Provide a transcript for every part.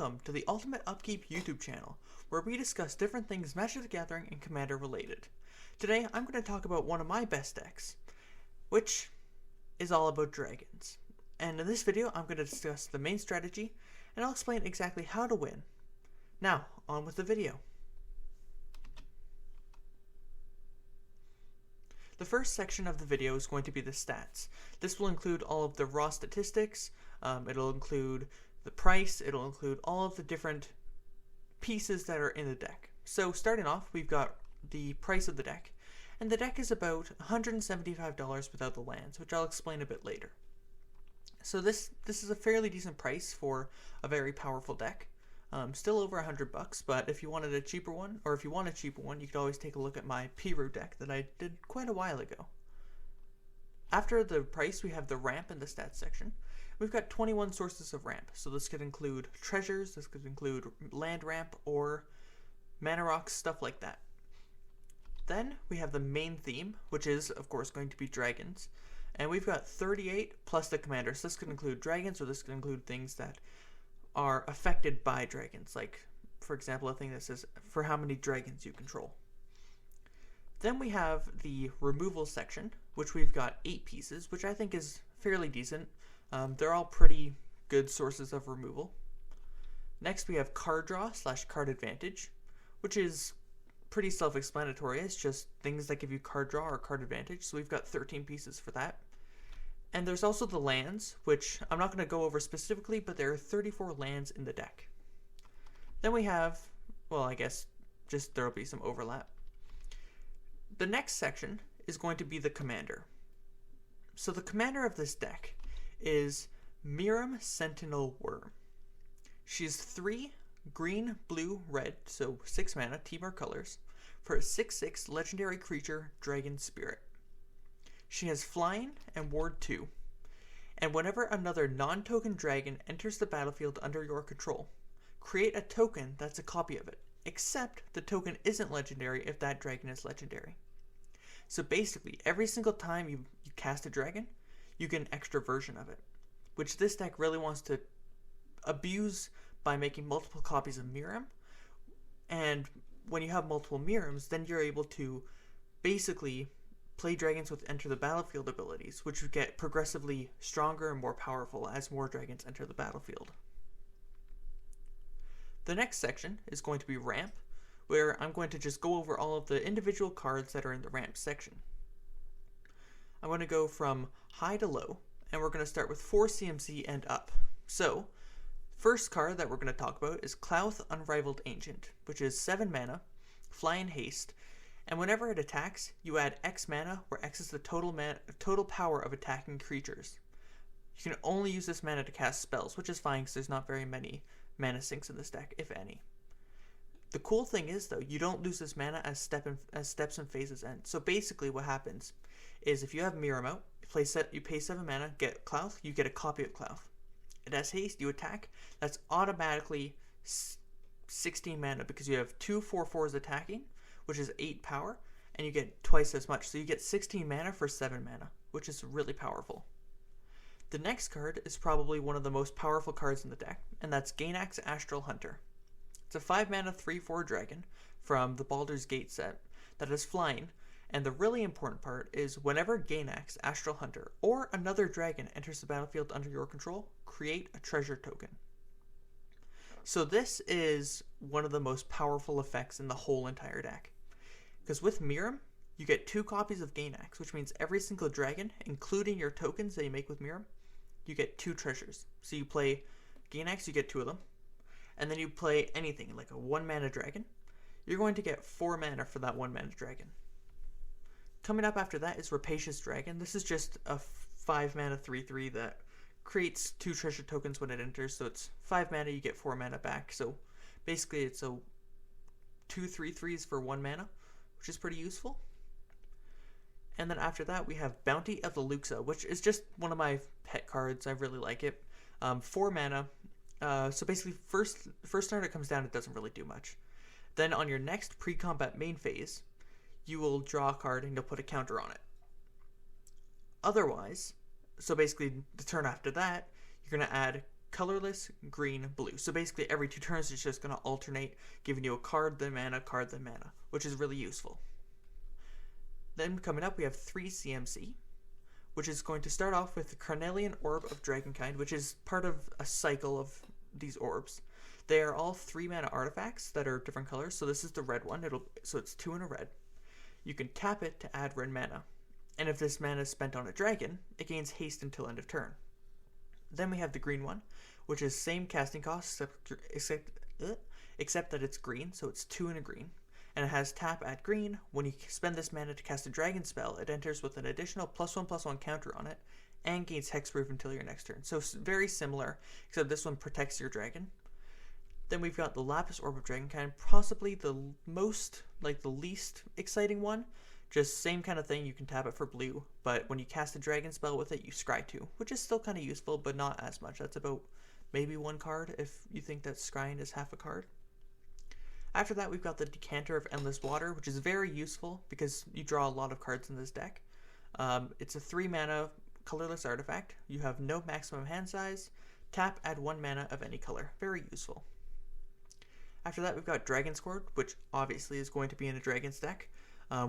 welcome to the Ultimate Upkeep YouTube channel, where we discuss different things Magic the Gathering and Commander related. Today, I'm going to talk about one of my best decks, which is all about dragons. And in this video, I'm going to discuss the main strategy, and I'll explain exactly how to win. Now, on with the video. The first section of the video is going to be the stats. This will include all of the raw statistics, it'll include the price, it'll include all of the different pieces that are in the deck. So starting off, we've got the price of the deck, and the deck is about $175 without the lands, which I'll explain a bit later. So this is a fairly decent price for a very powerful deck. Still over $100, but if you wanted a cheaper one, or if you want a cheaper one, you could always take a look at my Miirym deck that I did quite a while ago. After the price, we have the ramp in the stats section. We've got 21 sources of ramp, so this could include treasures, this could include land ramp, or mana rocks, stuff like that. Then we have the main theme, which is, of course, going to be dragons. And we've got 38 plus the commander, so this could include dragons, or this could include things that are affected by dragons, like, for example, a thing that says for how many dragons you control. Then we have the removal section, which we've got 8 pieces, which I think is fairly decent. They're all pretty good sources of removal. Next we have card draw / card advantage, which is pretty self-explanatory. It's just things that give you card draw or card advantage, so we've got 13 pieces for that. And there's also the lands, which I'm not going to go over specifically, but there are 34 lands in the deck. Then we have, well, I guess just there'll be some overlap. The next section is going to be the commander. So the commander of this deck is Miirym Sentinel Wyrm. She's 3 green, blue, red, so 6 mana, Temur colors, for a 6/6 legendary creature, Dragon Spirit. She has Flying and Ward 2, and whenever another non-token dragon enters the battlefield under your control, create a token that's a copy of it, except the token isn't legendary if that dragon is legendary. So basically, every single time you cast a dragon, you get an extra version of it, which this deck really wants to abuse by making multiple copies of Miirym. And when you have multiple Miiryms, then you're able to basically play dragons with enter the battlefield abilities, which would get progressively stronger and more powerful as more dragons enter the battlefield. The next section is going to be ramp, where I'm going to just go over all of the individual cards that are in the ramp section. I'm going to go from high to low, and we're going to start with 4 CMC and up. So, first card that we're going to talk about is Clouth Unrivaled Ancient, which is 7 mana, fly and haste, and whenever it attacks, you add X mana, where X is the total power of attacking creatures. You can only use this mana to cast spells, which is fine because there's not very many mana sinks in this deck, if any. The cool thing is, though, you don't lose this mana as steps and phases end. So basically what happens is if you have Miirym out, you pay 7 mana, get Clouth, you get a copy of Clouth. It has haste, you attack, that's automatically 16 mana because you have 2 4/4s attacking, which is 8 power, and you get twice as much. So you get 16 mana for 7 mana, which is really powerful. The next card is probably one of the most powerful cards in the deck, and that's Gainax Astral Hunter. It's a 5 mana 3/4 dragon from the Baldur's Gate set that is flying, and the really important part is whenever Gainax Astral Hunter or another dragon enters the battlefield under your control, create a treasure token. So this is one of the most powerful effects in the whole entire deck. Because with Miirym, you get 2 copies of Gainax, which means every single dragon, including your tokens that you make with Miirym, you get 2 treasures. So you play Gainax, you get 2 of them, and then you play anything, like a 1 mana dragon, you're going to get 4 mana for that 1 mana dragon. Coming up after that is Rapacious Dragon. This is just a 5 mana 3/3 that creates 2 treasure tokens when it enters, so it's 5 mana, you get 4 mana back, so basically it's a 2 3/3s for 1 mana, which is pretty useful. And then after that we have Bounty of the Luxa, which is just one of my pet cards. I really like it. 4 mana, so basically first turn it comes down, it doesn't really do much. Then on your next pre-combat main phase, you will draw a card and you'll put a counter on it. Otherwise, so basically the turn after that, you're going to add colorless, green, blue. So basically every 2 turns it's just going to alternate, giving you a card, then mana, which is really useful. Then coming up we have 3 CMC, which is going to start off with the Carnelian Orb of Dragonkind, which is part of a cycle of these orbs. They are all 3 mana artifacts that are different colors, so this is the red one, so it's 2 in a red. You can tap it to add red mana, and if this mana is spent on a dragon, it gains haste until end of turn. Then we have the green one, which is same casting cost, except that it's green, so it's 2 in a green. And it has tap at green. When you spend this mana to cast a dragon spell, it enters with an additional +1/+1 counter on it, and gains hexproof until your next turn. So very similar, except this one protects your dragon. Then we've got the Lapis Orb of Dragonkind, possibly the least exciting one. Just same kind of thing, you can tap it for blue, but when you cast a dragon spell with it, you scry 2, which is still kind of useful, but not as much. That's about maybe 1 card if you think that scrying is half a card. After that, we've got the Decanter of Endless Water, which is very useful because you draw a lot of cards in this deck. It's a 3 mana colorless artifact. You have no maximum hand size. Tap, add 1 mana of any color. Very useful. After that, we've got Dragon's Court, which obviously is going to be in a Dragon's deck.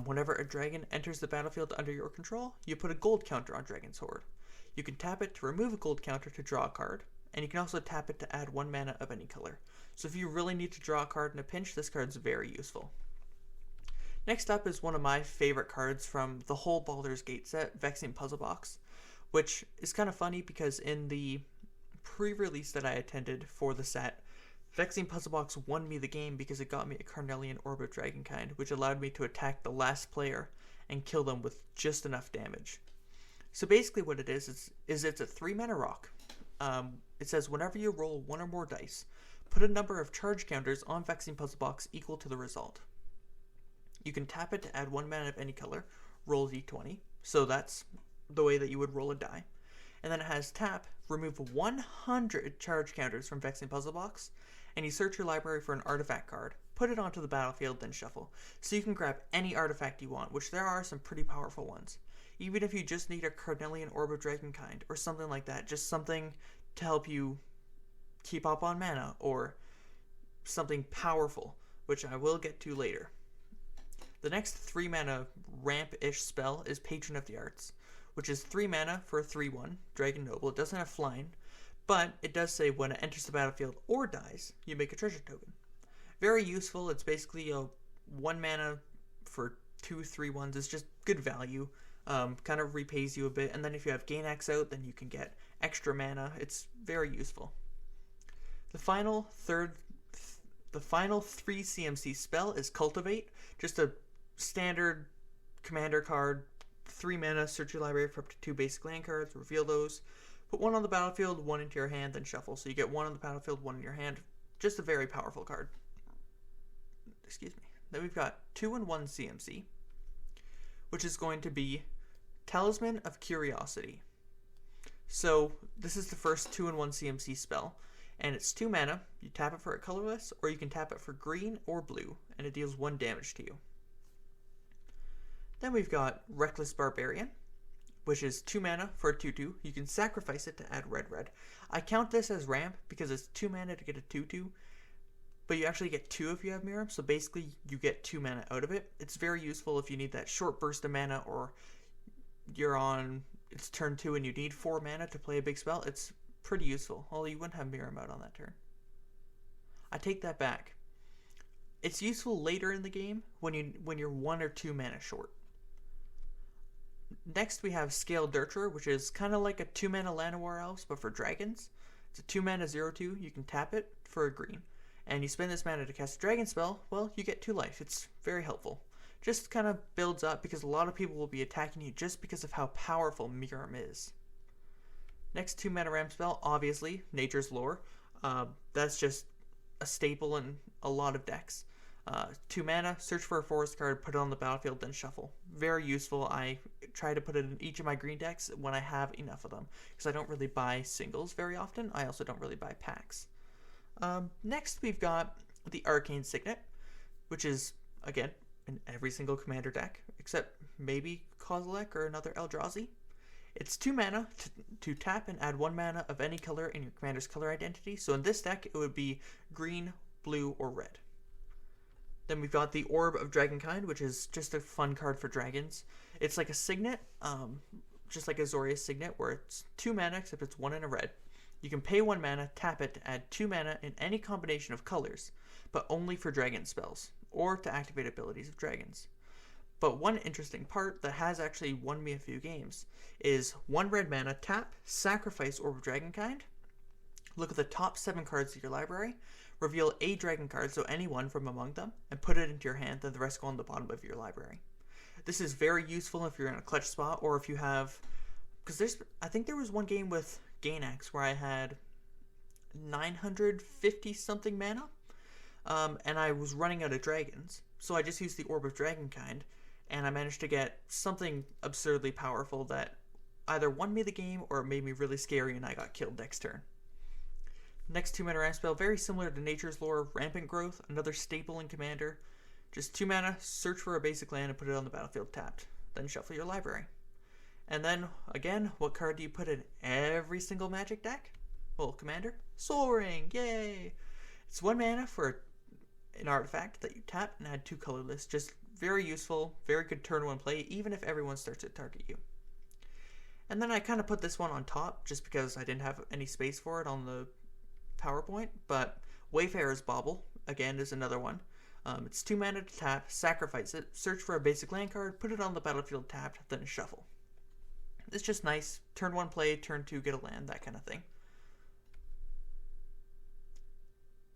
Whenever a dragon enters the battlefield under your control, you put a gold counter on Dragon's Horde. You can tap it to remove a gold counter to draw a card, and you can also tap it to add 1 mana of any color. So if you really need to draw a card in a pinch, this card's very useful. Next up is one of my favorite cards from the whole Baldur's Gate set, Vexing Puzzle Box, which is kind of funny because in the pre-release that I attended for the set, Vexing Puzzle Box won me the game because it got me a Carnelian Orb of Dragonkind, which allowed me to attack the last player and kill them with just enough damage. So basically what it is it's a 3 mana rock. It says whenever you roll 1 or more dice, put a number of charge counters on Vexing Puzzle Box equal to the result. You can tap it to add 1 mana of any color, roll d20, so that's the way that you would roll a die. And then it has tap, remove 100 charge counters from Vexing Puzzle Box, and you search your library for an artifact card, put it onto the battlefield, then shuffle. So you can grab any artifact you want, which there are some pretty powerful ones. Even if you just need a Carnelian Orb of Dragonkind, or something like that, just something to help you keep up on mana, or something powerful, which I will get to later. The next 3 mana ramp-ish spell is Patron of the Arts, which is 3 mana for a 3/1 Dragon Noble. It doesn't have flying, but it does say when it enters the battlefield or dies, you make a treasure token. Very useful. It's basically a 1 mana for 2 3/1s. It's just good value. Kind of repays you a bit, and then if you have Gainax out, then you can get extra mana. It's very useful. The final 3 CMC spell is Cultivate, just a standard commander card, 3 mana, search your library for up to 2 basic land cards, reveal those, put 1 on the battlefield, 1 into your hand, then shuffle. So you get 1 on the battlefield, 1 in your hand. Just a very powerful card. Excuse me. Then we've got 2-1 CMC, which is going to be Talisman of Curiosity. So this is the first 2-1 CMC spell, and it's 2 mana. You tap it for a colorless, or you can tap it for green or blue, and it deals 1 damage to you. Then we've got Reckless Barbarian, which is 2 mana for a 2/2. You can sacrifice it to add red. I count this as ramp because it's 2 mana to get a 2/2, but you actually get 2 if you have Miirym, so basically you get 2 mana out of it. It's very useful if you need that short burst of mana, or it's turn 2 and you need 4 mana to play a big spell. It's pretty useful, although you wouldn't have Miirym out on that turn. I take that back. It's useful later in the game when you're 1 or 2 mana short. Next we have Scaled Dirtrer, which is kind of like a 2 mana Llanowar Elves, but for dragons. It's a 2 mana 0/2. You can tap it for a green, and you spend this mana to cast a dragon spell. Well, you get 2 life. It's very helpful. Just kind of builds up because a lot of people will be attacking you just because of how powerful Miirym is. Next 2 mana ramp spell, obviously, Nature's Lore. That's just a staple in a lot of decks. 2 mana, search for a forest card, put it on the battlefield, then shuffle. Very useful. I try to put it in each of my green decks when I have enough of them, because I don't really buy singles very often. I also don't really buy packs. Next we've got the Arcane Signet, which is, again, in every single commander deck, except maybe Kozilek or another Eldrazi. It's 2 mana to tap and add 1 mana of any color in your commander's color identity. So in this deck, it would be green, blue, or red. Then we've got the Orb of Dragonkind, which is just a fun card for dragons. It's like a signet, just like a Azorius signet, where it's 2 mana except it's 1 and a red. You can pay 1 mana, tap it to add 2 mana in any combination of colors, but only for dragon spells, or to activate abilities of dragons. But one interesting part that has actually won me a few games is 1 red mana, tap, sacrifice Orb of Dragonkind, look at the top 7 cards of your library, reveal a dragon card, so any one from among them, and put it into your hand, then the rest go on the bottom of your library. This is very useful if you're in a clutch spot, or if you have, because I think there was one game with Gainax where I had 950 something mana, and I was running out of dragons, so I just used the Orb of Dragonkind, and I managed to get something absurdly powerful that either won me the game or made me really scary and I got killed next turn. Next 2 mana ramp spell, very similar to Nature's Lore, Rampant Growth, another staple in Commander. Just 2 mana, search for a basic land and put it on the battlefield tapped. Then shuffle your library. And then, again, what card do you put in every single Magic deck? Well, Commander, Soul Ring, yay! It's 1 mana for an artifact that you tap and add 2 colorless. Just very useful, very good turn 1 play, even if everyone starts to target you. And then I kind of put this one on top, just because I didn't have any space for it on the PowerPoint, but Wayfarer's Bauble, again, is another one. It's 2 mana to tap, sacrifice it, search for a basic land card, put it on the battlefield tapped, then shuffle. It's just nice, turn 1 play, turn 2 get a land, that kind of thing.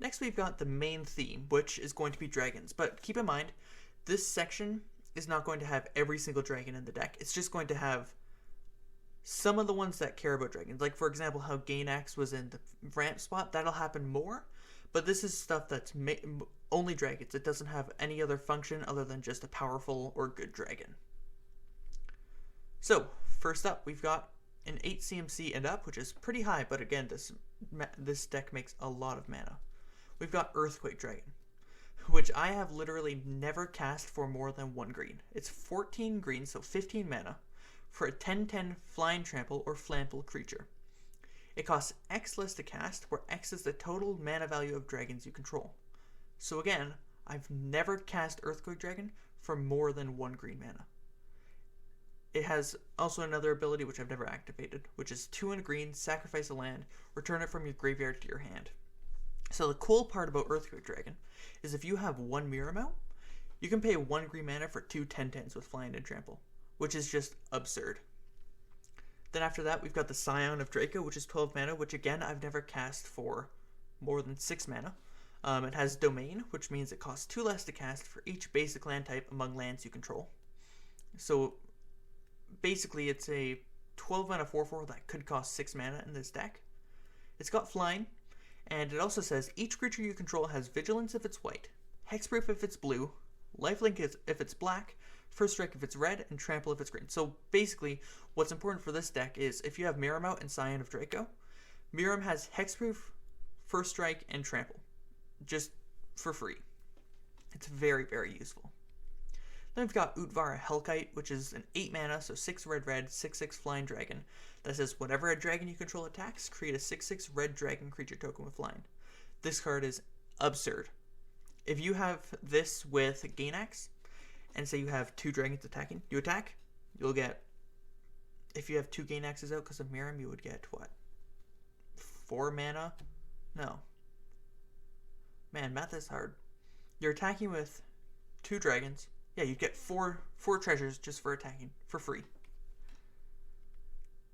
Next we've got the main theme, which is going to be dragons, but keep in mind, this section is not going to have every single dragon in the deck. It's just going to have some of the ones that care about dragons. Like, for example, how Gainax was in the ramp spot. That'll happen more. But this is stuff that's only dragons. It doesn't have any other function other than just a powerful or good dragon. So, first up, we've got an 8 CMC and up, which is pretty high. But again, this deck makes a lot of mana. We've got Earthquake Dragon, which I have literally never cast for more than 1 green. It's 14 green, so 15 mana, for a 10/10 flying trample or flample creature. It costs X less to cast, where X is the total mana value of dragons you control. So again, I've never cast Earthquake Dragon for more than 1 green mana. It has also another ability which I've never activated, which is 2 and a green, sacrifice a land, return it from your graveyard to your hand. So the cool part about Earthquake Dragon is if you have 1 Miirym out, you can pay 1 green mana for 2 10/10s with flying and trample, which is just absurd. Then after that, we've got the Scion of Draco, which is 12 mana, which again, I've never cast for more than 6 mana. It has Domain, which means it costs 2 less to cast for each basic land type among lands you control. So basically, it's a 12 mana 4/4 that could cost 6 mana in this deck. It's got Flying, and it also says each creature you control has Vigilance if it's white, Hexproof if it's blue, Lifelink if it's black, First Strike if it's red, and Trample if it's green. So basically, what's important for this deck is if you have Miirym out and Scion of Draco, Miirym has Hexproof, First Strike, and Trample, just for free. It's very, very useful. Then we've got Utvara Hellkite, which is an 8 mana, so 6 red, 6/6 flying dragon, that says whenever a dragon you control attacks, create a 6/6 red dragon creature token with flying. This card is absurd. If you have this with Gainax, and say you have 2 dragons attacking, you attack, you'll get, if you have 2 Gainaxes out because of Miirym, you would get, what, 4 mana? No. Man, math is hard. You're attacking with 2 dragons. Yeah, you'd get 4 treasures just for attacking, for free.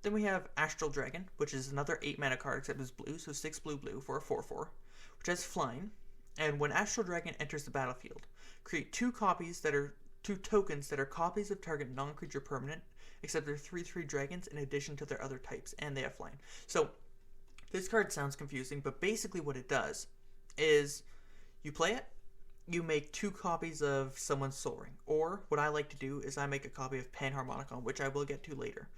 Then we have Astral Dragon, which is another 8 mana card except it's blue, so 6 blue for a 4/4, which has Flying. And when Astral Dragon enters the battlefield, create 2 tokens that are copies of target non-creature permanent, except they're 3/3 dragons in addition to their other types, and they have Flying. So, this card sounds confusing, but basically what it does is you play it, you make 2 copies of someone's Soul Ring, or what I like to do is I make a copy of Panharmonicon, which I will get to later,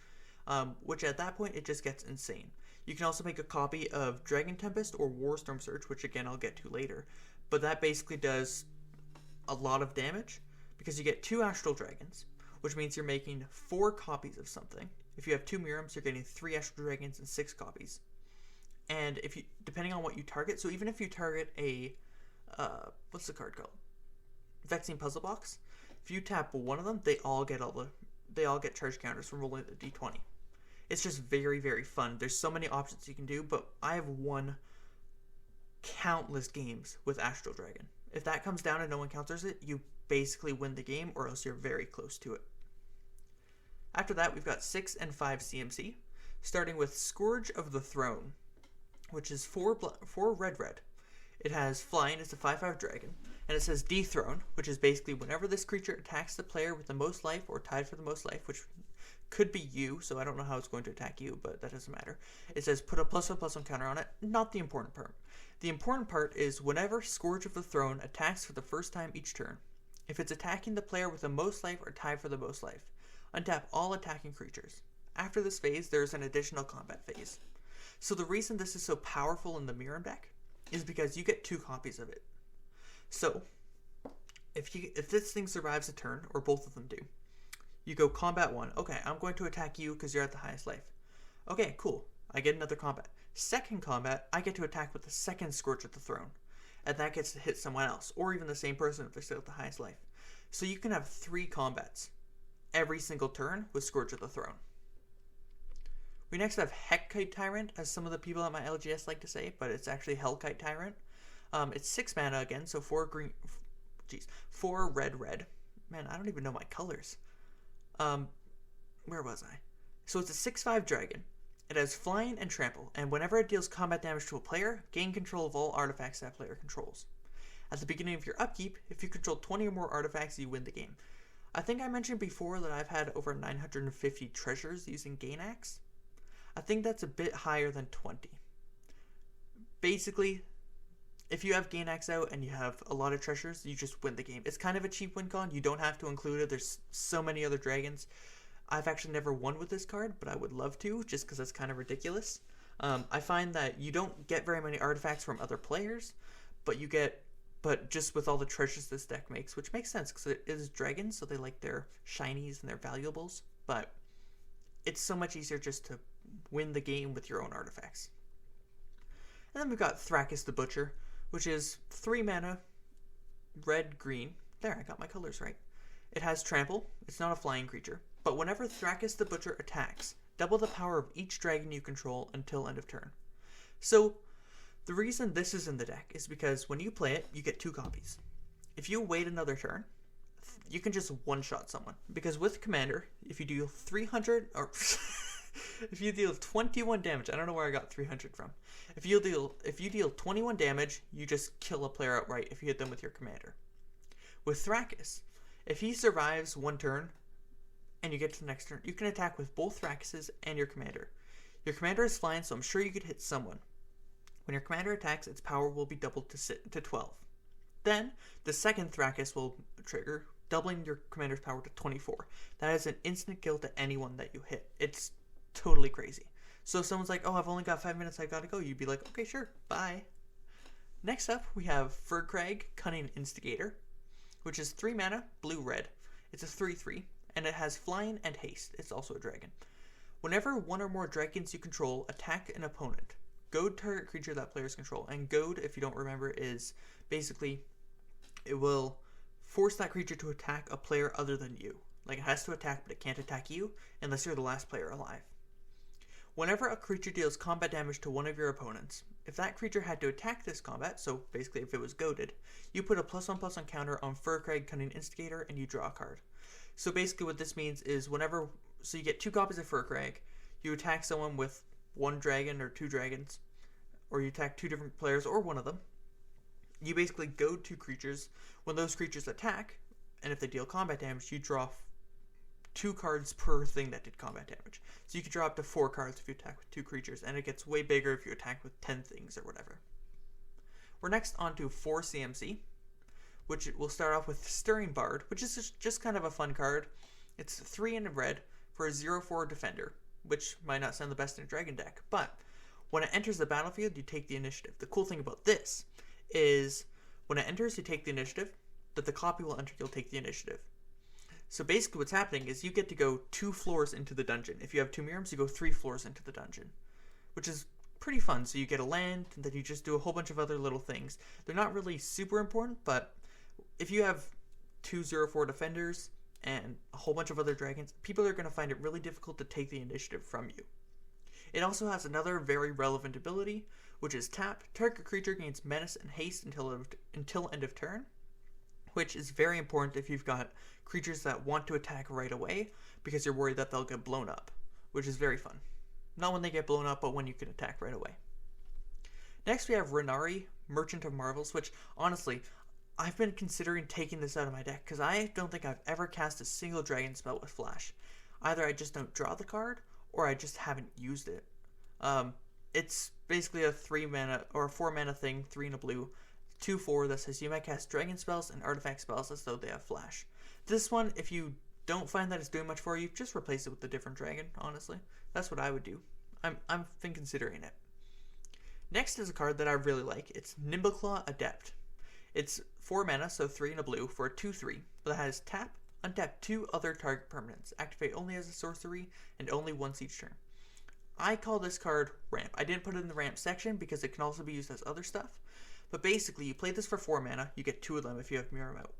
which at that point it just gets insane. You can also make a copy of Dragon Tempest or Warstorm Surge, which again I'll get to later, but that basically does a lot of damage because you get 2 Astral Dragons, which means you're making 4 copies of something, If you have 2 Miiryms, you're getting 3 Astral Dragons and 6 copies. And if you, depending on what you target, so even if you target a, what's the card called? Vexing Puzzle Box. If you tap one of them, they all get charge counters from rolling the d20. It's just very, very fun. There's so many options you can do, but I have won countless games with Astral Dragon. If that comes down and no one counters it, you basically win the game, or else you're very close to it. After that, we've got 6 and 5 CMC, starting with Scourge of the Throne, which is 4 red. It has flying, it's a 5/5 dragon, and it says Dethrone, which is basically whenever this creature attacks the player with the most life or tied for the most life, which could be you, so I don't know how it's going to attack you, but that doesn't matter. It says put a +1/+1 counter on it, not the important part. The important part is whenever Scourge of the Throne attacks for the first time each turn, if it's attacking the player with the most life or tied for the most life, untap all attacking creatures. After this phase, there's an additional combat phase. So the reason this is so powerful in the Miirym deck is because you get 2 copies of it. So, if this thing survives a turn, or both of them do, you go combat 1. Okay, I'm going to attack you because you're at the highest life. Okay, cool. I get another combat. Second combat, I get to attack with the second Scourge of the Throne. And that gets to hit someone else, or even the same person if they're still at the highest life. So you can have 3 combats every single turn with Scourge of the Throne. We next have Heckkite Tyrant, as some of the people at my LGS like to say, but it's actually Hellkite Tyrant. It's 6 mana again, so 4 red. Man, I don't even know my colors. Where was I? So it's a 6/5 dragon. It has flying and trample, and whenever it deals combat damage to a player, gain control of all artifacts that player controls. At the beginning of your upkeep, if you control 20 or more artifacts, you win the game. I think I mentioned before that I've had over 950 treasures using Gainax. I think that's a bit higher than 20. Basically, if you have Gainax out and you have a lot of treasures, you just win the game. It's kind of a cheap win con. You don't have to include it. There's so many other dragons. I've actually never won with this card, but I would love to, just because it's kind of ridiculous. I find that you don't get very many artifacts from other players, but just with all the treasures this deck makes, which makes sense because it is dragons, so they like their shinies and their valuables, but it's so much easier just to win the game with your own artifacts. And then we've got Thrakkus the Butcher, which is 3 mana, red-green. There, I got my colors right. It has trample. It's not a flying creature. But whenever Thrakkus the Butcher attacks, double the power of each dragon you control until end of turn. So, the reason this is in the deck is because when you play it, you get 2 copies. If you wait another turn, you can just one-shot someone. Because with Commander, if you deal 300, or if you deal 21 damage, I don't know where I got 300 from. If you deal 21 damage, you just kill a player outright if you hit them with your Commander. With Thrakkus, if he survives one turn, and you get to the next turn, you can attack with both Thrakkuses and your Commander. Your Commander is flying, so I'm sure you could hit someone. When your Commander attacks, its power will be doubled to 12. Then, the second Thrakkus will trigger, doubling your Commander's power to 24. That is an instant kill to anyone that you hit. It's totally crazy. So if someone's like, oh, I've only got 5 minutes, I gotta go, you'd be like, okay, sure, bye. Next up, we have Furkrag Cunning Instigator, which is 3 mana, blue-red. It's a 3/3. And it has flying and haste. It's also a dragon. Whenever one or more dragons you control attack an opponent, goad target creature that players control. And goad, if you don't remember, is basically it will force that creature to attack a player other than you. Like it has to attack, but it can't attack you unless you're the last player alive. Whenever a creature deals combat damage to one of your opponents, if that creature had to attack this combat, so basically if it was goaded, you put a +1/+1 counter on Furkrag Cunning Instigator and you draw a card. So basically what this means is so you get 2 copies of Furkrag, you attack someone with 1 dragon or 2 dragons, or you attack 2 different players or one of them. You basically goad 2 creatures. When those creatures attack, and if they deal combat damage, you draw 2 cards per thing that did combat damage. So you can draw up to 4 cards if you attack with 2 creatures, and it gets way bigger if you attack with 10 things or whatever. We're next on to 4 CMC, which will start off with Stirring Bard, which is just kind of a fun card. It's 3 in red for a 0/4 defender, which might not sound the best in a dragon deck, but when it enters the battlefield, you take the initiative. The cool thing about this is when it enters, you take the initiative, but the copy will enter, you'll take the initiative. So basically what's happening is you get to go 2 floors into the dungeon. If you have 2 Miiryms, you go 3 floors into the dungeon, which is pretty fun. So you get a land, and then you just do a whole bunch of other little things. They're not really super important, but if you have 2/0/4 defenders and a whole bunch of other dragons, people are going to find it really difficult to take the initiative from you. It also has another very relevant ability, which is tap. Target creature gains menace and haste until end of turn, which is very important if you've got creatures that want to attack right away because you're worried that they'll get blown up, which is very fun. Not when they get blown up, but when you can attack right away. Next we have Rennari, Merchant of Marvels, which honestly, I've been considering taking this out of my deck because I don't think I've ever cast a single dragon spell with Flash. Either I just don't draw the card, or I just haven't used it. It's basically a 3 mana or a 4 mana thing, 3 and a blue, 2/4 that says you might cast dragon spells and artifact spells as though they have Flash. This one, if you don't find that it's doing much for you, just replace it with a different dragon, honestly. That's what I would do. I've been considering it. Next is a card that I really like. It's Nimbleclaw Adept. It's 4 mana, so 3 and a blue, for a 2/3, but it has tap, untap 2 other target permanents, activate only as a sorcery, and only once each turn. I call this card Ramp. I didn't put it in the Ramp section because it can also be used as other stuff, but basically you play this for 4 mana, you get 2 of them if you have Miirym out.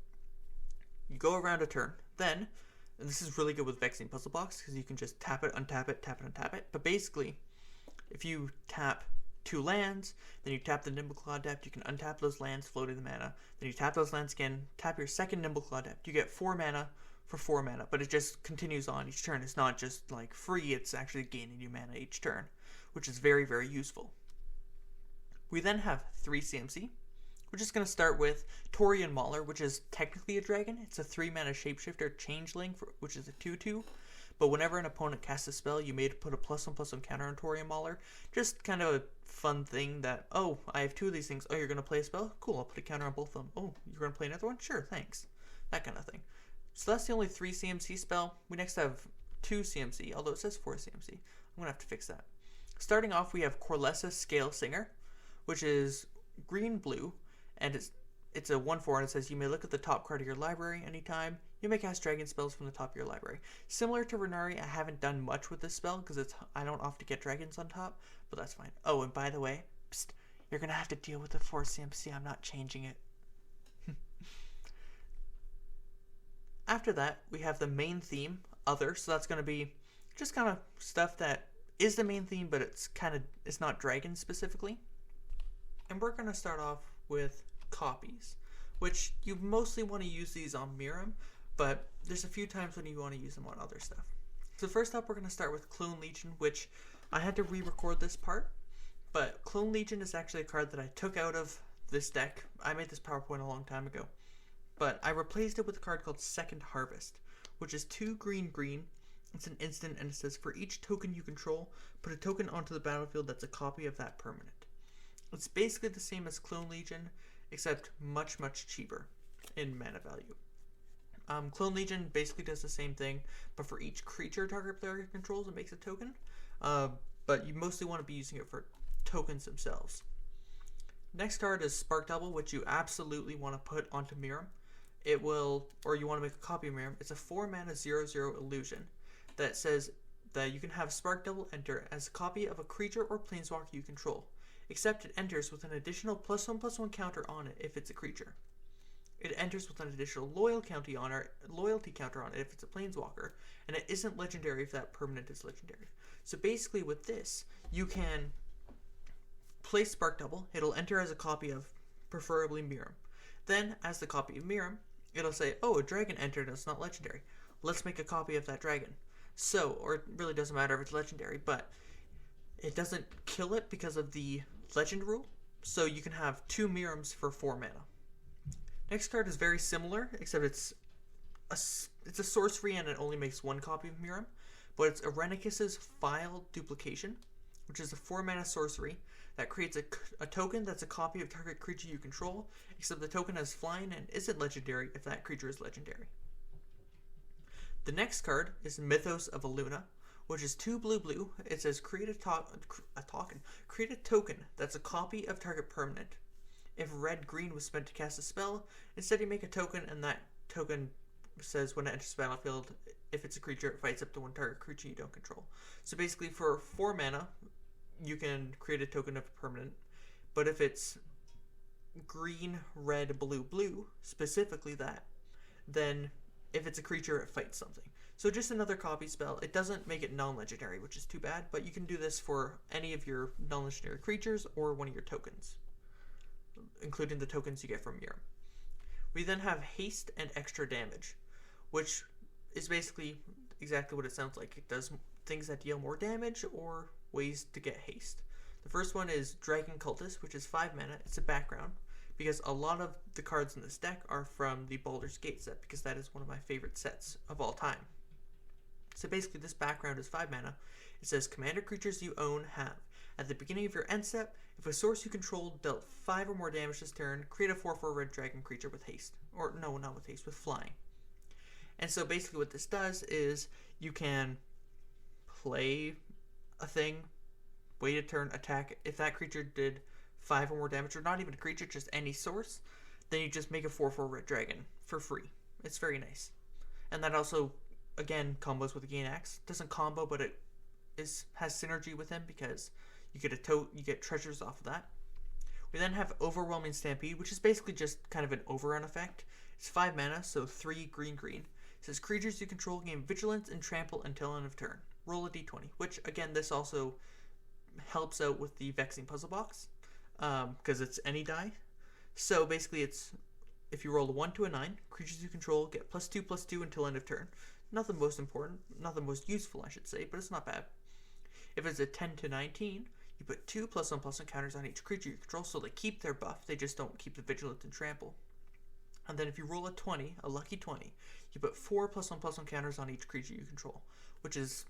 You go around a turn, then, and this is really good with Vexing Puzzle Box because you can just tap it, untap it, tap it, untap it, but basically, if you tap 2 lands, then you tap the Nimbleclaw Adept, you can untap those lands, floating the mana, then you tap those lands again, tap your second Nimbleclaw Adept, you get 4 mana for 4 mana, but it just continues on each turn. It's not just like free, it's actually gaining you mana each turn, which is very, very useful. We then have 3 CMC. We're just going to start with Taurian Mauler, which is technically a dragon. It's a 3 mana shapeshifter changeling, which is a 2/2. But whenever an opponent casts a spell, you may put a +1/+1 counter on Taurian Mauler. Just kind of a fun thing that, oh, I have 2 of these things. Oh, you're going to play a spell? Cool, I'll put a counter on both of them. Oh, you're going to play another one? Sure, thanks. That kind of thing. So that's the only 3 CMC spell. We next have 2 CMC, although it says 4 CMC. I'm going to have to fix that. Starting off, we have Corlessa Scale Singer, which is green-blue, and it's a 1/4, and it says you may look at the top card of your library anytime. You may cast dragon spells from the top of your library. Similar to Rennari, I haven't done much with this spell because I don't often get dragons on top, but that's fine. Oh, and by the way, psst, you're going to have to deal with the 4 CMC. I'm not changing it. After that, we have the main theme, Other, so that's going to be just kind of stuff that is the main theme, but it's not dragon specifically. And we're going to start off with copies, which you mostly want to use these on Miirym, but there's a few times when you want to use them on other stuff. So first up, we're going to start with Clone Legion, which I had to re-record this part, but Clone Legion is actually a card that I took out of this deck. I made this PowerPoint a long time ago, but I replaced it with a card called Second Harvest, which is 2 green. It's an instant, and it says for each token you control, put a token onto the battlefield that's a copy of that permanent. It's basically the same as Clone Legion, except much, much cheaper in mana value. Clone Legion basically does the same thing, but for each creature target player controls, it makes a token. But you mostly want to be using it for tokens themselves. Next card is Spark Double, which you absolutely want to put onto Miirym. It will, or you want to make a copy of Miirym. It's a 4 mana 0/0 illusion that says that you can have Spark Double enter as a copy of a creature or planeswalker you control, except it enters with an additional +1/+1 counter on it if it's a creature. It enters with an additional loyalty counter on it if it's a planeswalker, and it isn't legendary if that permanent is legendary. So basically with this, you can play Spark Double. It'll enter as a copy of preferably Miirym. Then, as the copy of Miirym, it'll say, oh, a dragon entered and it's not legendary. Let's make a copy of that dragon. So, or it really doesn't matter if it's legendary, but it doesn't kill it because of the legend rule, so you can have 2 Miiryms for 4 mana. Next card is very similar, except it's a sorcery and it only makes 1 copy of Miirym, but it's Irenicus's File Duplication, which is a 4 mana sorcery that creates a token that's a copy of target creature you control, except the token has flying and isn't legendary if that creature is legendary. The next card is Mythos of Aluna, which is 2 blue. It says create a token that's a copy of target permanent. If red-green was spent to cast a spell, instead you make a token and that token says when it enters the battlefield, if it's a creature, it fights up to one target creature you don't control. So basically, for 4 mana, you can create a token of permanent, but if it's green, red, blue, blue, specifically that, then if it's a creature, it fights something. So just another copy spell. It doesn't make it non-legendary, which is too bad, but you can do this for any of your non-legendary creatures or one of your tokens, including the tokens you get from Miirym. We then have haste and extra damage, which is basically exactly what it sounds like. It does things that deal more damage or ways to get haste. The first one is Dragon Cultist, which is 5 mana. It's a background, because a lot of the cards in this deck are from the Baldur's Gate set, because that is one of my favorite sets of all time. So basically this background is 5 mana. It says commander creatures you own have, at the beginning of your end step, if a source you control dealt 5 or more damage this turn, create a 4/4 red dragon creature with haste. Or no, not with haste, with flying. And so basically what this does is you can play a thing, wait a turn, attack. If that creature did 5 or more damage, or not even a creature, just any source, then you just make a 4/4 red dragon for free. It's very nice. And that also, again, combos with the Gain Axe. Doesn't combo, but it has synergy with him because you get treasures off of that. We then have Overwhelming Stampede, which is basically just kind of an overrun effect. It's 5 mana, so 3 green green. It says creatures you control gain vigilance and trample until end of turn. Roll a d20, which again, this also helps out with the Vexing Puzzle Box because it's any die. So basically it's, if you roll a 1 to a 9, creatures you control get +2/+2 until end of turn. Not the most important, not the most useful I should say, but it's not bad. If it's a 10 to 19, you put 2 +1/+1 counters on each creature you control, so they keep their buff, they just don't keep the vigilance and trample. And then if you roll a 20, a lucky 20, you put 4 +1/+1 counters on each creature you control, which is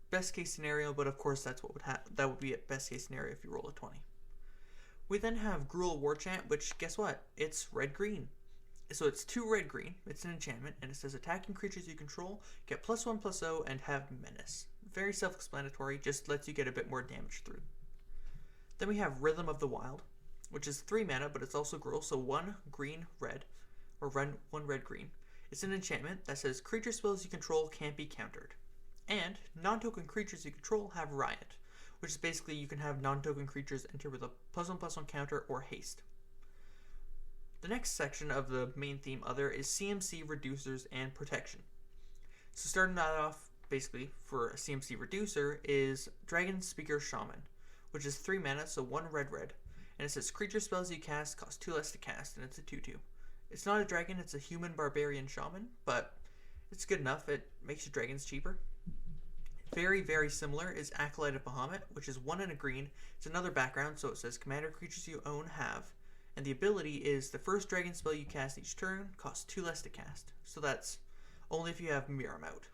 best case scenario, but of course that's what would be at best case scenario if you roll a 20. We then have Gruul Warchant, which guess what? It's red-green. So it's 2 red-green, it's an enchantment, and it says attacking creatures you control get +1/+0 and have menace. Very self-explanatory, just lets you get a bit more damage through. Then we have Rhythm of the Wild, which is 3 mana, but it's also Gruul, so 1 green red, or 1 red green. It's an enchantment that says creature spells you control can't be countered. And non-token creatures you control have Riot, which is basically you can have non-token creatures enter with a +1/+1 counter or haste. The next section of the main theme other is CMC reducers and protection. So starting that off, basically, for a CMC reducer is Dragon Speaker Shaman, which is 3 mana, so 1 red, and it says creature spells you cast cost 2 less to cast, and it's a 2/2. It's not a dragon, it's a human barbarian shaman, but it's good enough, it makes your dragons cheaper. Very, very similar is Acolyte of Bahamut, which is 1 and a green. It's another background, so it says commander creatures you own have, and the ability is the first dragon spell you cast each turn costs 2 less to cast, so that's only if you have Miirym out.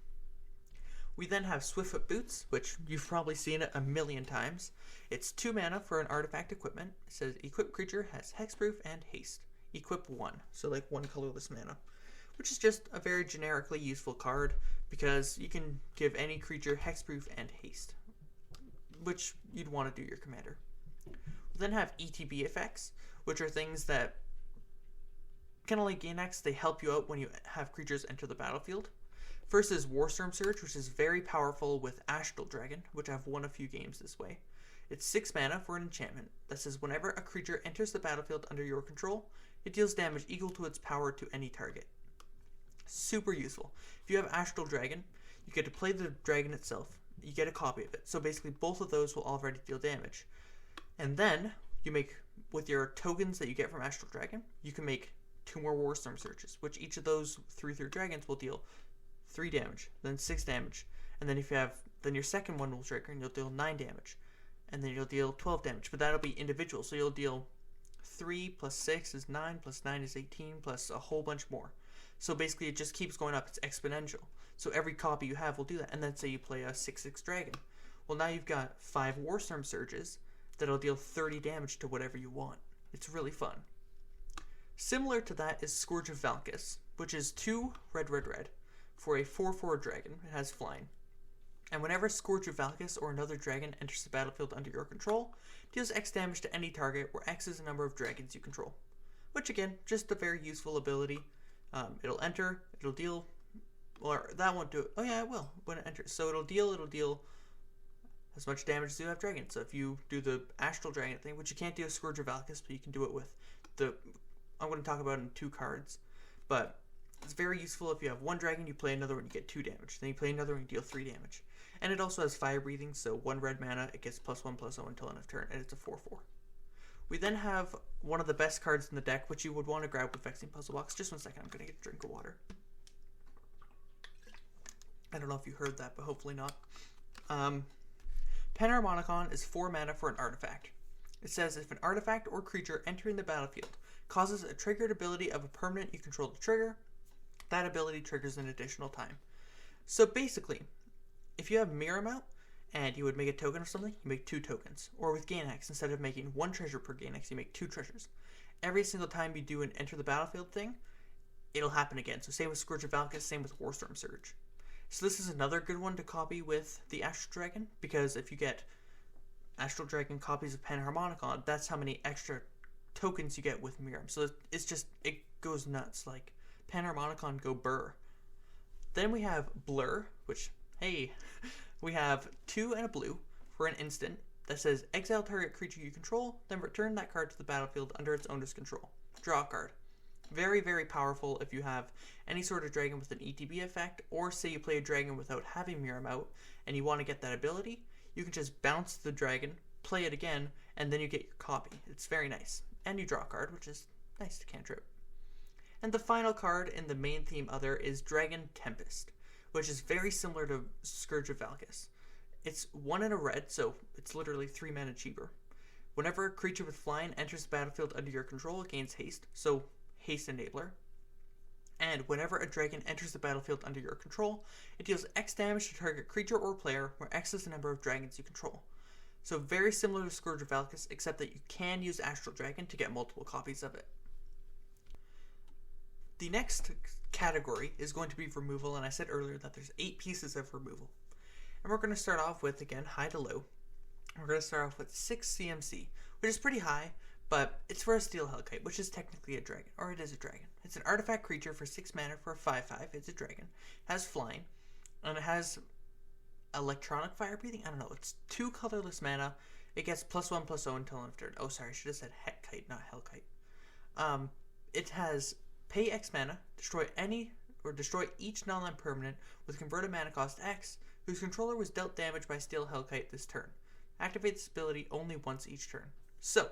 We then have Swiftfoot Boots, which you've probably seen it a million times. It's 2 mana for an artifact equipment. It says equipped creature has hexproof and haste. Equip 1, so like 1 colorless mana, which is just a very generically useful card because you can give any creature hexproof and haste, which you'd want to do your commander. We then have ETB effects, which are things that, kind of like Gain Axe, they help you out when you have creatures enter the battlefield. First is Warstorm Surge, which is very powerful with Astral Dragon, which I've won a few games this way. It's 6 mana for an enchantment that says whenever a creature enters the battlefield under your control, it deals damage equal to its power to any target. Super useful. If you have Astral Dragon, you get to play the dragon itself. You get a copy of it. So basically both of those will already deal damage. And then you make, with your tokens that you get from Astral Dragon, you can make 2 more Warstorm Surges, which each of those 3/3 dragons will deal 3 damage, then 6 damage. And then if you have, then your second one will trigger and you'll deal 9 damage. And then you'll deal 12 damage, but that'll be individual. So you'll deal 3 plus 6 is 9, plus 9 is 18, plus a whole bunch more. So basically it just keeps going up, it's exponential. So every copy you have will do that. And then say you play a 6/6 dragon. Well, now you've got 5 Warstorm Surges that'll deal 30 damage to whatever you want. It's really fun. Similar to that is Scourge of Valkis, which is 2 red for a 4/4 dragon. It has flying. And whenever Scourge of Valkis or another dragon enters the battlefield under your control, deals X damage to any target where X is the number of dragons you control. Which again, just a very useful ability. It'll enter, it'll deal, or that won't do it. Oh yeah, it will when it enters. So it'll deal as much damage as you have dragon. So if you do the Astral Dragon thing, which you can't do with Scourge of Valkis, but you can do it with the, I'm going to talk about it in 2 cards, but it's very useful. If you have 1 dragon, you play another one, you get 2 damage. Then you play another one, you deal 3 damage. And it also has Fire Breathing, so 1 red mana, it gets +1/+0 until end of turn, and it's a 4/4. We then have one of the best cards in the deck, which you would want to grab with Vexing Puzzle Box. Just 1 second, I'm going to get a drink of water. I don't know if you heard that, but hopefully not. Panharmonicon is 4 mana for an artifact. It says if an artifact or creature entering the battlefield causes a triggered ability of a permanent you control to trigger, that ability triggers an additional time. So basically, if you have Miirym out and you would make a token of something, you make 2 tokens. Or with Gainax, instead of making 1 treasure per Gainax, you make 2 treasures. Every single time you do an enter the battlefield thing, it'll happen again. So same with Scourge of Valkis, same with Warstorm Surge. So this is another good one to copy with the Astral Dragon, because if you get Astral Dragon copies of Panharmonicon, that's how many extra tokens you get with Miirym. So it's just, it goes nuts. Like, Panharmonicon go burr. Then we have Blur, which, hey, we have 2 and a blue for an instant that says exile target creature you control, then return that card to the battlefield under its owner's control. Draw a card. Very, very powerful if you have any sort of dragon with an ETB effect, or say you play a dragon without having Miirym out and you want to get that ability, you can just bounce the dragon, play it again, and then you get your copy. It's very nice. And you draw a card, which is nice to cantrip. And the final card in the main theme other is Dragon Tempest, which is very similar to Scourge of Valkis. It's 1 and a red, so it's literally 3 mana cheaper. Whenever a creature with flying enters the battlefield under your control, it gains haste, so Haste Enabler. And whenever a dragon enters the battlefield under your control, it deals X damage to target creature or player, where X is the number of dragons you control. So very similar to Scourge of Valkis, except that you can use Astral Dragon to get multiple copies of it. The next category is going to be removal, and I said earlier that there's 8 pieces of removal. And we're going to start off with, again, high to low. We're going to start off with 6 CMC, which is pretty high, but it's for a Steel Hellkite, which is technically a dragon, or it is a dragon. It's an artifact creature for 6 mana for a 5/5. It's a dragon. It has flying, and it has electronic fire breathing. I don't know. It's 2 colorless mana. It gets +1/+0 until end of turn. Oh, sorry, I should have said Hetkite, not Hellkite. It has pay X mana, destroy each non-land permanent with converted mana cost X, whose controller was dealt damage by Steel Hellkite this turn. Activate this ability only once each turn. So,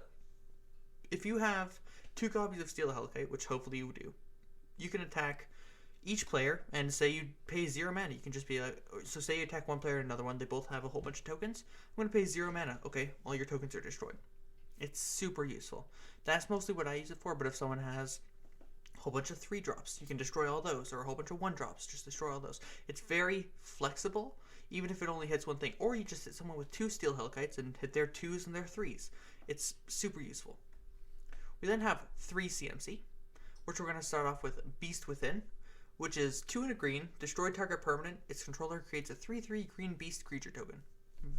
if you have 2 copies of Steel Hellkite, which hopefully you do, you can attack each player, and say you pay 0 mana. You can just be like, so say you attack one player and another one, they both have a whole bunch of tokens. I'm going to pay 0 mana. Okay, all your tokens are destroyed. It's super useful. That's mostly what I use it for, but if someone has a whole bunch of 3-drops, you can destroy all those, or a whole bunch of 1-drops, just destroy all those. It's very flexible, even if it only hits one thing. Or you just hit someone with 2 Steel Hellkites and hit their 2s and their 3s. It's super useful. We then have 3 CMC, which we're going to start off with Beast Within, which is 2 and a green, destroy target permanent, its controller creates a 3/3 green beast creature token.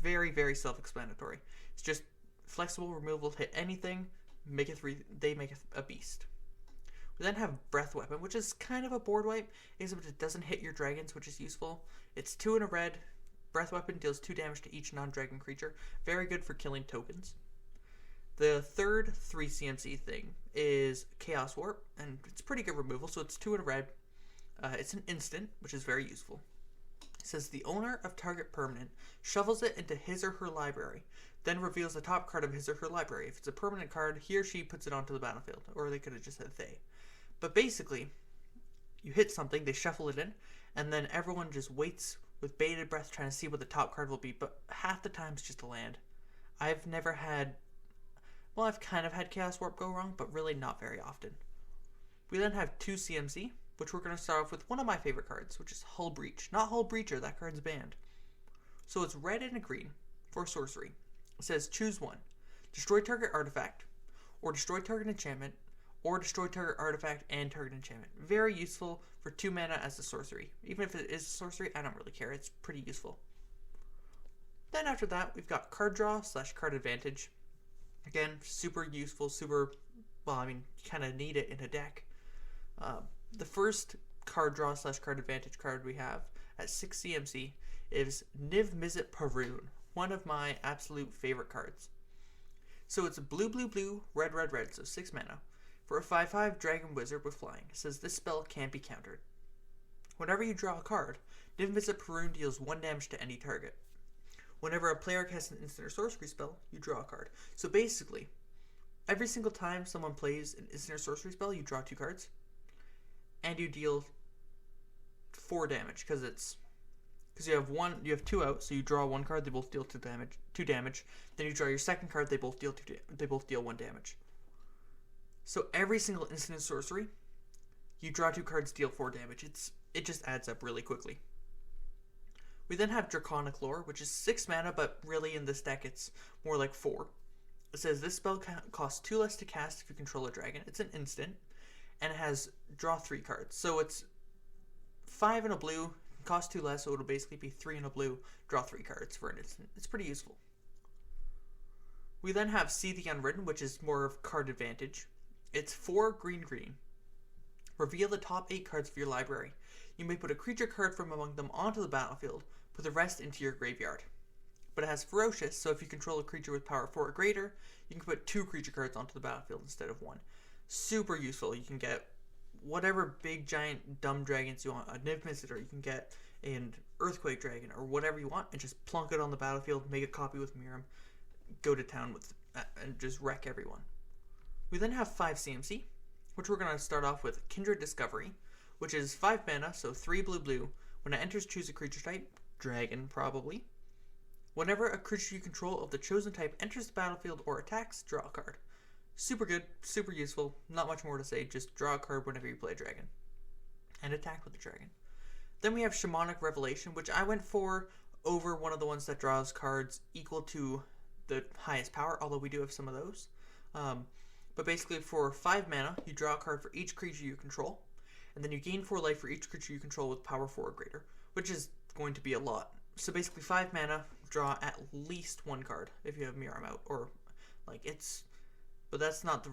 Very, very self-explanatory. It's just flexible removal, hit anything, make it 3, they make a beast. We then have Breath Weapon, which is kind of a board wipe, except it doesn't hit your dragons, which is useful. It's 2 and a red, Breath Weapon deals 2 damage to each non-dragon creature. Very good for killing tokens. The third 3 CMC thing is Chaos Warp, and it's pretty good removal, so it's 2 and a red. It's an instant, which is very useful. It says the owner of target permanent shuffles it into his or her library, then reveals the top card of his or her library. If it's a permanent card, he or she puts it onto the battlefield, or they could have just said they. But basically, you hit something, they shuffle it in, and then everyone just waits with bated breath trying to see what the top card will be, but half the time it's just a land. I've never had... Well, I've kind of had Chaos Warp go wrong, but really not very often. We then have 2 CMC, which we're going to start off with one of my favorite cards, which is Hull Breach. Not Hull Breacher, that card's banned. So it's red and a green for sorcery. It says choose 1. Destroy target artifact, or destroy target enchantment, or destroy target artifact and target enchantment. Very useful for 2 mana as a sorcery. Even if it is a sorcery, I don't really care. It's pretty useful. Then after that, we've got card draw / card advantage. Again, super useful, super, well, I mean, you kind of need it in a deck. The first card draw / card advantage card we have at 6 CMC is Niv Mizzet Parun, one of my absolute favorite cards. So it's a blue, blue, blue, red, red, red, so 6 mana. For a 5/5 Dragon Wizard with flying, it says this spell can't be countered. Whenever you draw a card, Niv Mizzet Parun deals 1 damage to any target. Whenever a player casts an instant or sorcery spell, you draw a card. So basically, every single time someone plays an instant or sorcery spell, you draw 2 cards, and you deal 4 damage because you have 2 out, so you draw 1 card, they both deal 2 damage. Then you draw your second card, they both deal 1 damage. So every single instant sorcery, you draw 2 cards, deal 4 damage. It just adds up really quickly. We then have Draconic Lore, which is 6 mana, but really in this deck it's more like 4. It says this spell costs 2 less to cast if you control a dragon. It's an instant, and it has draw 3 cards. So it's 5 in a blue, cost 2 less, so it'll basically be 3 in a blue, draw 3 cards for an instant. It's pretty useful. We then have See the Unwritten, which is more of card advantage. It's 4 green green. Reveal the top 8 cards of your library. You may put a creature card from among them onto the battlefield, put the rest into your graveyard. But it has Ferocious, so if you control a creature with power 4 or greater, you can put 2 creature cards onto the battlefield instead of 1. Super useful. You can get whatever big, giant, dumb dragons you want, a Niv Mizzet, or you can get an Earthquake Dragon, or whatever you want, and just plunk it on the battlefield, make a copy with Miirym, go to town with, and just wreck everyone. We then have 5 CMC, which we're going to start off with Kindred Discovery, which is 5 mana, so 3 blue blue. When it enters, choose a creature type, dragon probably. Whenever a creature you control of the chosen type enters the battlefield or attacks, draw a card. Super good, super useful, not much more to say, just draw a card whenever you play a dragon. And attack with the dragon. Then we have Shamanic Revelation, which I went for over one of the ones that draws cards equal to the highest power, although we do have some of those. But basically for 5 mana, you draw a card for each creature you control, and then you gain 4 life for each creature you control with power 4 or greater, which is going to be a lot. So basically 5 mana, draw at least 1 card if you have Miirym out, but that's not the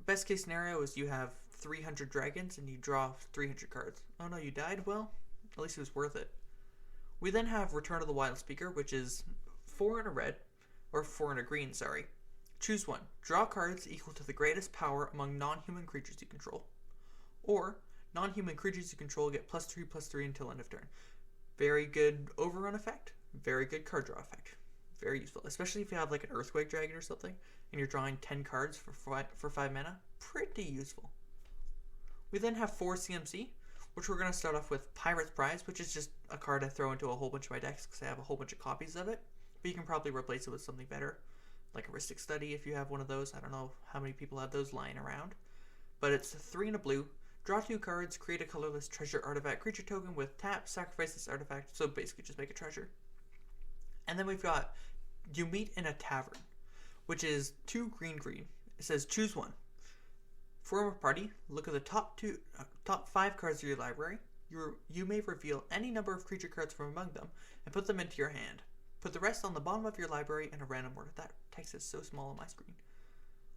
best case scenario. Is you have 300 dragons and you draw 300 cards. Oh no, you died? Well, at least it was worth it. We then have Return of the Wild Speaker, which is 4 in a red, or 4 in a green, sorry. Choose 1. Draw cards equal to the greatest power among non-human creatures you control. Or, non-human creatures you control get +3/+3 until end of turn. Very good overrun effect. Very good card draw effect. Very useful, especially if you have like an Earthquake Dragon or something, and you're drawing 10 cards for 5 mana. Pretty useful. We then have 4 CMC, which we're going to start off with Pirate's Prize, which is just a card I throw into a whole bunch of my decks because I have a whole bunch of copies of it. But you can probably replace it with something better, like Heuristic Study if you have one of those. I don't know how many people have those lying around. But it's 3 in a blue. Draw 2 cards, create a colorless treasure artifact creature token with tap, sacrifice this artifact, so basically just make a treasure. And then we've got You Meet in a Tavern, which is 2 green green. It says choose 1. Form a party, look at the top 5 cards of your library. You may reveal any number of creature cards from among them and put them into your hand. Put the rest on the bottom of your library in a random order. That text is so small on my screen.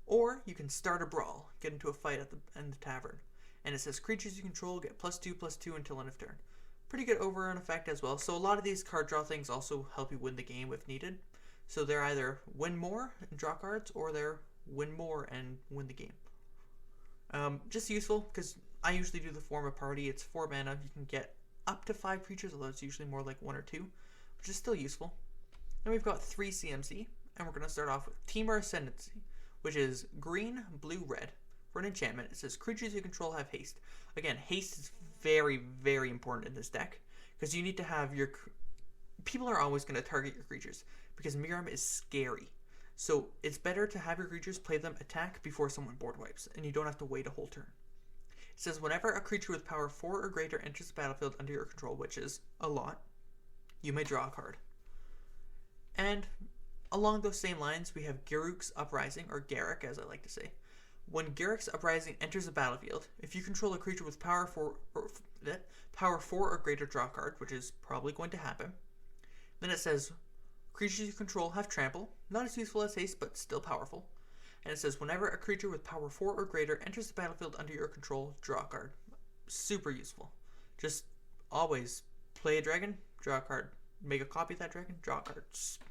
Or you can start a brawl, get into a fight in the tavern. And it says creatures you control get +2/+2 until end of turn. Pretty good overrun effect as well. So a lot of these card draw things also help you win the game if needed. So they're either win more and draw cards, or they're win more and win the game. Just useful, because I usually do the Form a Party. It's 4 mana. You can get up to 5 creatures, although it's usually more like 1 or 2, which is still useful. Then we've got 3 CMC, and we're going to start off with Temur Ascendancy, which is green, blue, red. For an enchantment, it says creatures you control have haste. Again, haste is very, very important in this deck, because you need to have your... People are always going to target your creatures, because Miirym is scary. So it's better to have your creatures play them attack before someone board wipes, and you don't have to wait a whole turn. It says whenever a creature with power 4 or greater enters the battlefield under your control, which is a lot, you may draw a card. And along those same lines, we have Garruk's Uprising, or Garruk as I like to say. When Garruk's Uprising enters the battlefield, if you control a creature with power 4 or greater, draw a card, which is probably going to happen. Then it says creatures you control have trample, not as useful as haste, but still powerful. And it says whenever a creature with power 4 or greater enters the battlefield under your control, draw a card. super useful. Just always play a dragon, draw a card. Make a copy of that dragon, draw a card.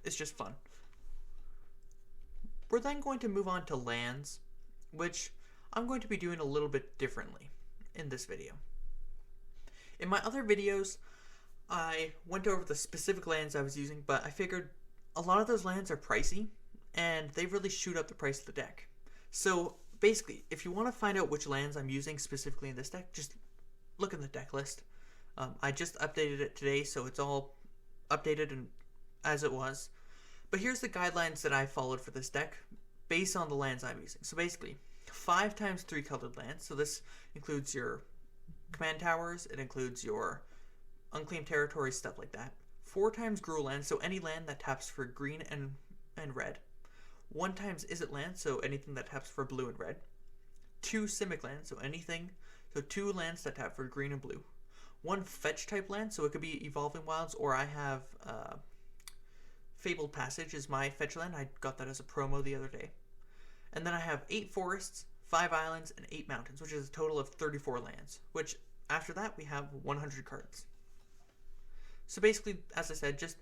It's just fun. We're then going to move on to lands, which I'm going to be doing a little bit differently in this video. In my other videos, I went over the specific lands I was using, but I figured a lot of those lands are pricey, and they really shoot up the price of the deck. So basically, if you want to find out which lands I'm using specifically in this deck, just look in the deck list. I just updated it today, so it's all updated and as it was. But here's the guidelines that I followed for this deck based on the lands I'm using. So basically, 5 times 3 colored lands. So this includes your command towers, it includes your unclaimed territory, stuff like that. 4 times Gruul land, so any land that taps for green and red. 1 times Izzet land, so anything that taps for blue and red. 2 Simic lands, so anything, so 2 lands that tap for green and blue. 1 fetch type land, so it could be Evolving Wilds, or I have Fabled Passage is my fetch land. I got that as a promo the other day. And then I have 8 forests, 5 islands, and 8 mountains, which is a total of 34 lands, which after that we have 100 cards. So basically, as I said, just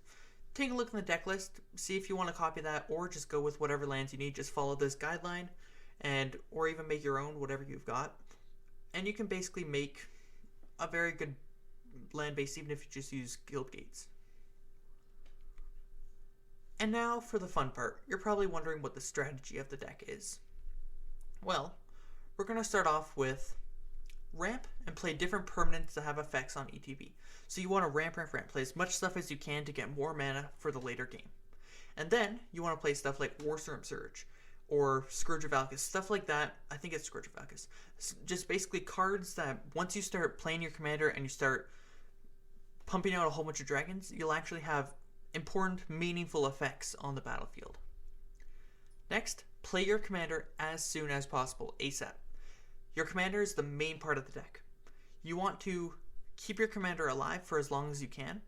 take a look in the deck list, see if you want to copy that, or just go with whatever lands you need. Just follow this guideline, or even make your own, whatever you've got. And you can basically make a very good land base, even if you just use guild gates. And now for the fun part. You're probably wondering what the strategy of the deck is. Well, we're going to start off with ramp and play different permanents that have effects on ETB. So you want to ramp, play as much stuff as you can to get more mana for the later game. And then you want to play stuff like Warstorm Surge or Scourge of Valkis, stuff like that. I think it's Scourge of Valkis. Just basically cards that once you start playing your commander and you start pumping out a whole bunch of dragons, you'll actually have important, meaningful effects on the battlefield. Next, play your commander as soon as possible, ASAP. Your commander is the main part of the deck. You want to keep your commander alive for as long as you can.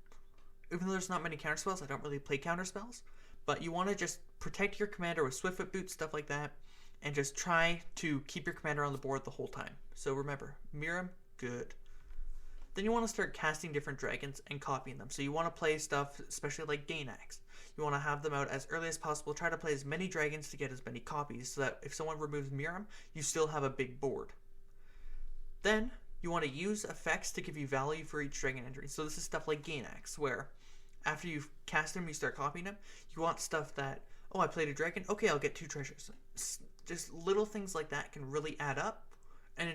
Even though there's not many counterspells, I don't really play counterspells, but you want to just protect your commander with Swiftfoot Boots, stuff like that, and just try to keep your commander on the board the whole time. So remember, Miirym, good. Then you want to start casting different dragons and copying them. So you want to play stuff, especially like Gainax. You want to have them out as early as possible. Try to play as many dragons to get as many copies so that if someone removes Miirym, you still have a big board. Then you want to use effects to give you value for each dragon entry. So this is stuff like Gainax, where after you've cast him, you start copying him. You want stuff that, oh, I played a dragon, okay, I'll get 2 treasures. Just little things like that can really add up, and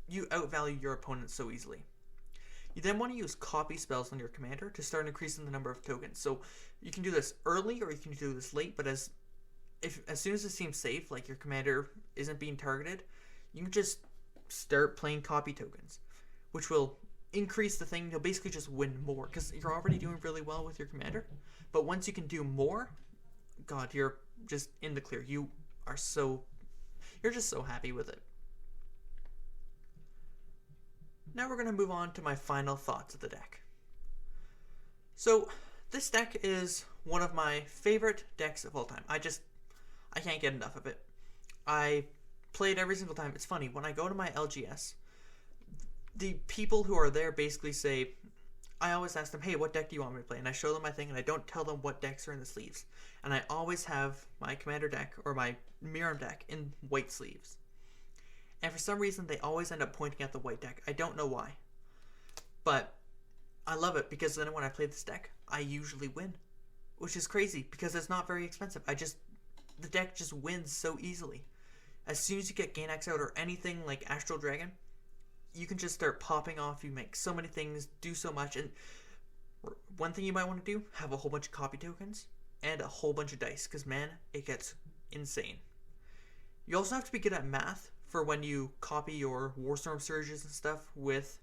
you outvalue your opponent so easily. You then want to use copy spells on your commander to start increasing the number of tokens. So you can do this early or you can do this late, but as soon as it seems safe, like your commander isn't being targeted, you can just start playing copy tokens, which will increase the thing. You'll basically just win more because you're already doing really well with your commander. But once you can do more, God, you're just in the clear. You're just so happy with it. Now we're going to move on to my final thoughts of the deck. So this deck is one of my favorite decks of all time. I can't get enough of it. I play it every single time. It's funny, when I go to my LGS, the people who are there basically say, I always ask them, hey, what deck do you want me to play? And I show them my thing, and I don't tell them what decks are in the sleeves. And I always have my commander deck or my Miirym deck in white sleeves. And for some reason, they always end up pointing at the white deck. I don't know why. But I love it because then when I play this deck, I usually win. Which is crazy because it's not very expensive. The deck just wins so easily. As soon as you get Gainax out or anything like Astral Dragon, you can just start popping off. You make so many things, do so much. And one thing you might want to do, have a whole bunch of copy tokens and a whole bunch of dice. Because, man, it gets insane. You also have to be good at math for when you copy your Warstorm Surges and stuff with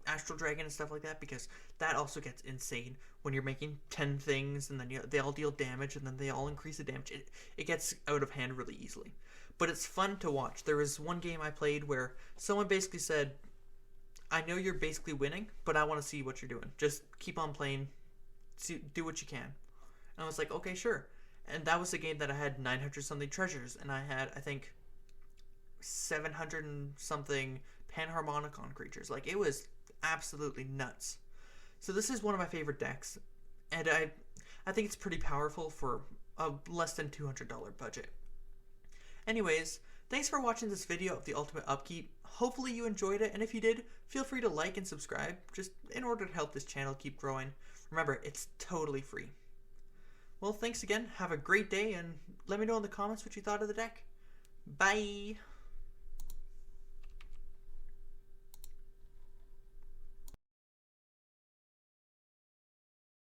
Astral Dragon and stuff like that, because that also gets insane when you're making 10 things and then they all deal damage and then they all increase the damage. It gets out of hand really easily. But it's fun to watch. There was one game I played where someone basically said, I know you're basically winning, but I want to see what you're doing. Just keep on playing. Do what you can. And I was like, okay, sure. And that was a game that I had 900 something treasures, and I had, I think, 700 and something Panharmonicon creatures. Like, it was absolutely nuts. So this is one of my favorite decks, and I think it's pretty powerful for a less than $200 budget. Anyways, thanks for watching this video of the Ultimate Upkeep. Hopefully you enjoyed it, and if you did, feel free to like and subscribe, just in order to help this channel keep growing. Remember, it's totally free. Well, thanks again, have a great day, and let me know in the comments what you thought of the deck. Bye!